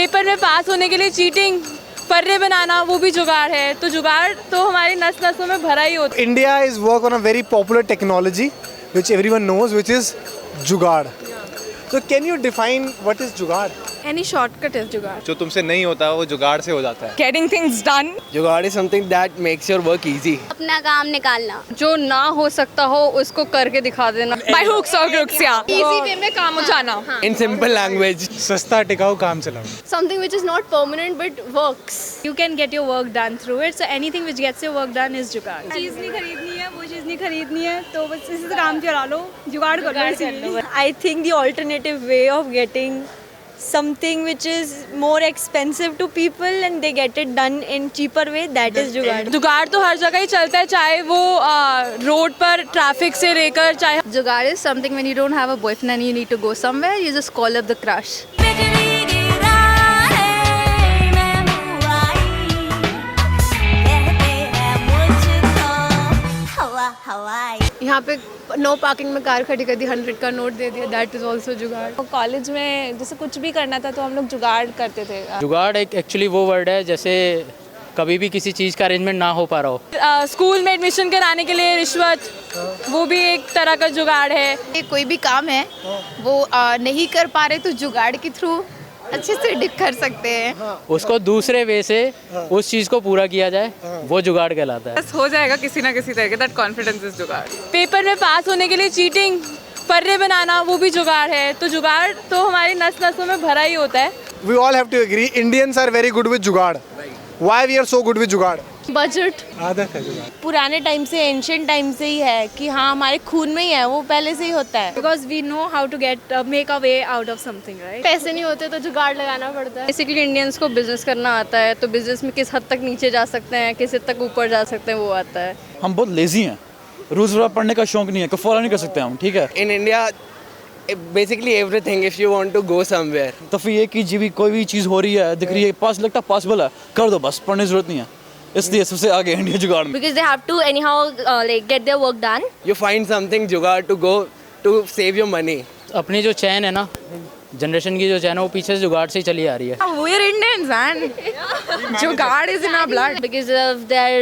Paper में पास होने के लिए चीटिंग, पर्रे बनाना, वो भी जुगाड़ है। तो जुगाड़ तो हमारी नस नसों में भरा ही होता है। India is work on a very popular technology which everyone knows, which is जुगाड़. So can you define what is जुगाड़? Any shortcut is जुगाड़. जो तुमसे नहीं होता वो जुगाड़ से हो जाता है. Getting things done. जुगाड़ is something that makes your work easy. अपना काम निकालना, जो ना हो सकता हो उसको करके दिखा देना. By hooks or crooks, yeah. Easy way में काम हो जाना. In simple language. सस्ता टिकाऊ काम चलाओ. something which is not permanent but works. You can get your work done through it. So anything which gets your work done is जुगाड़. चीज़ नहीं खरीदनी है, वो चीज़ नहीं खरीदनी है, तो बस इसी से काम चला लो, जुगाड़ कर लो. I think the alternative way of getting something which is more expensive to people and they get it done in cheaper way, that is जुगाड़. जुगाड़ तो हर जगह ही चलता है, चाहे वो रोड पर ट्रैफिक से लेकर चाहे. जुगाड़ is something when you don't have a boyfriend and you need to go somewhere, you just call up the crush. यहाँ पे नो पार्किंग में कार खड़ी कर दी, 100 का नोट दे दिया, दैट इज ऑल्सो जुगाड़. कॉलेज में जैसे कुछ भी करना था तो हम लोग जुगाड़ करते थे. जुगाड़ एक एक्चुअली वो वर्ड है जैसे कभी भी किसी चीज़ का अरेंजमेंट ना हो पा रहा हो. स्कूल में एडमिशन कराने के लिए रिश्वत, वो भी एक तरह का जुगाड़ है. कोई भी काम है वो नहीं कर पा रहे तो जुगाड़ के थ्रू अच्छे से कर सकते हैं. उसको दूसरे वे से उस चीज़ को पूरा किया जाए, वो जुगाड़ कहलाता है. बस हो जाएगा किसी ना किसी तरह के. दैट कॉन्फिडेंस इज जुगाड़. पेपर में पास होने के लिए चीटिंग, पर्रे बनाना, वो भी जुगाड़ है. तो जुगाड़ तो हमारी नस नसों में भरा ही होता है. We all have to agree, Indians are very good with जुगाड़. Why we are so good with जुगाड़? बजट आदत है जुगाड़. पुराने टाइम से, एंशिएंट टाइम से ही है कि हाँ हमारे खून में ही है, वो पहले से ही होता है. Because we know how to get make a way out of something, right. पैसे नहीं होते तो जुगाड़ लगाना पड़ता है. बेसिकली इंडियंस को बिजनेस करना आता है, तो बिजनेस में किस हद तक नीचे जा सकते हैं, किस हद तक ऊपर जा सकते हैं, वो आता है. हम बहुत लेजी हैं, रूल्स वगैरह पढ़ने का शौक नहीं है, कोई फॉलो नहीं कर सकते हम. ठीक है. In India, basically everything if you want to go somewhere. तो फिर ये कि जी भी कोई भी चीज़ हो रही है, दिख रही है, पास लगता पॉसिबल है, कर दो बस, पढ़ने की जरूरत नहीं है. इसलिए सबसे आगे इंडिया जुगाड़ में. Because they have to anyhow like get their work done. You find something जुगाड़ to go to save your money. अपनी जो चैन है ना, जनरेशन की जो चैन है, वो पीछे से जुगाड़ से ही चली आ रही है. We are Indians and जुगाड़ is in our blood. Because of their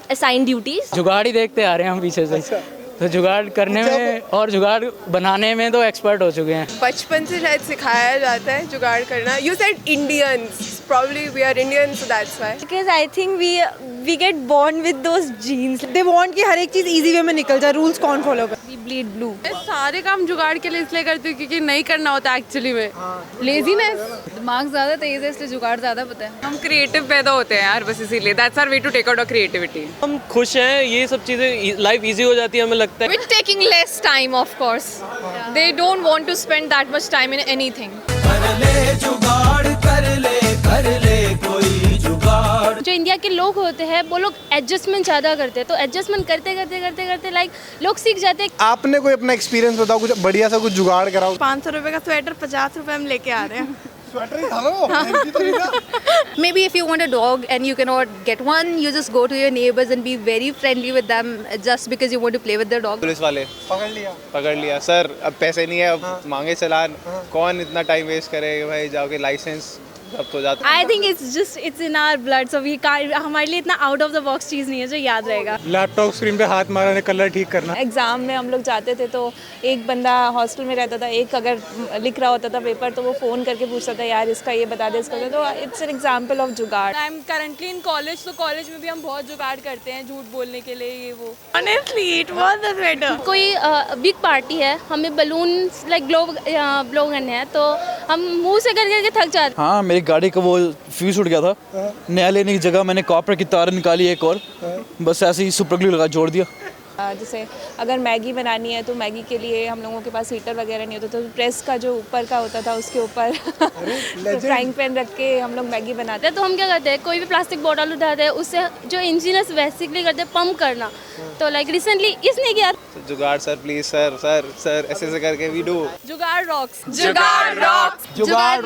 assigned duties. जुगाड़ ही देखते आ रहे हैं हम पीछे से. तो जुगाड़ करने में और जुगाड़ बनाने में तो एक्सपर्ट हो चुके हैं. बचपन से शायद सिखाया जाता है जुगाड़ करना. You said Indians, probably we are Indians, so that's why. Because I think we get born with those genes. They want कि हर एक चीज़ easy way में निकल जाए, rules कौन follow करे. We bleed blue. सारे काम जुगाड़ के लिए इसलिए करती हूँ क्योंकि नहीं करना होता एक्चुअली में. लेजीनेस. दिमाग ज़्यादा तेज है इसलिए जुगाड़ ज़्यादा पता है. हम क्रिएटिव पैदा होते हैं यार, बस इसीलिए. That's our way to take out our creativity. हम खुश हैं, ये सब चीज़ें लाइफ इजी हो जाती है हमें लगता है. With taking less time, of course. They don't want to spend that much time in anything. जो इंडिया के लोग होते हैं वो लोग एडजस्टमेंट ज़्यादा करते हैं, तो एडजस्टमेंट करते करते करते करते लाइक लोग सीख जाते हैं. आपने कोई अपना एक्सपीरियंस बताओ, कुछ बढ़िया सा कुछ जुगाड़ कराओ. 500 रुपए का स्वेटर 50 रुपए हम लेके आ रहे हैं. Maybe if you want a dog and you cannot get one, you just go to your neighbors and be very friendly with them just because you want to play with their dog. Police वाले पकड़ लिया sir, अब पैसे नहीं है, अब मांगे चालान. कौन इतना टाइम वेस्ट करेगा भाई, जाओगे लाइसेंस जब तो जाता. I think it's in our blood, so we can't. हमारे लिए इतना out of the box चीज़ नहीं है जो याद रहेगा. लैपटॉप स्क्रीन पे हाथ मारने, कलर ठीक करना. एग्ज़ाम में हम लोग जाते थे तो एक बंदा हॉस्टल में रहता था, एक अगर लिख रहा होता था पेपर तो वो फ़ोन करके पूछता था यार इसका ये बता दे, इसका. तो इट्स एन एग्जाम्पल ऑफ जुगाड़. I am currently in college, तो कॉलेज में भी हम बहुत जुगाड़ करते हैं झूठ बोलने के लिए, ये वो. Honestly, it was the sweater. कोई बिग पार्टी है, हमें बलून लाइक ब्लो करने हैं तो हम मुंह से करके थक जाते. हाँ, मेरी गाड़ी का वो फ्यूज उड़ गया था, नया लेने की जगह मैंने कॉपर की तार निकाली एक और, बस ऐसे ही सुपर ग्लू लगा जोड़ दिया. जैसे अगर मैगी बनानी है तो मैगी के लिए हम लोगों के पास हीटर वगैरह नहीं होता, तो प्रेस का जो ऊपर का होता था उसके ऊपर फ्राइंग पैन रख के हम लोग मैगी बनाते हैं. तो हम क्या करते हैं, कोई भी प्लास्टिक बॉटल उठाते हैं, उससे जो इंजीनियर्स बेसिकली करते हैं पंप करना. तो लाइक रिसेंटली इसने किया जुगाड़ sir, please sir sir sir ऐसे करके वी डू. जुगाड़ रॉक्स. जुगाड़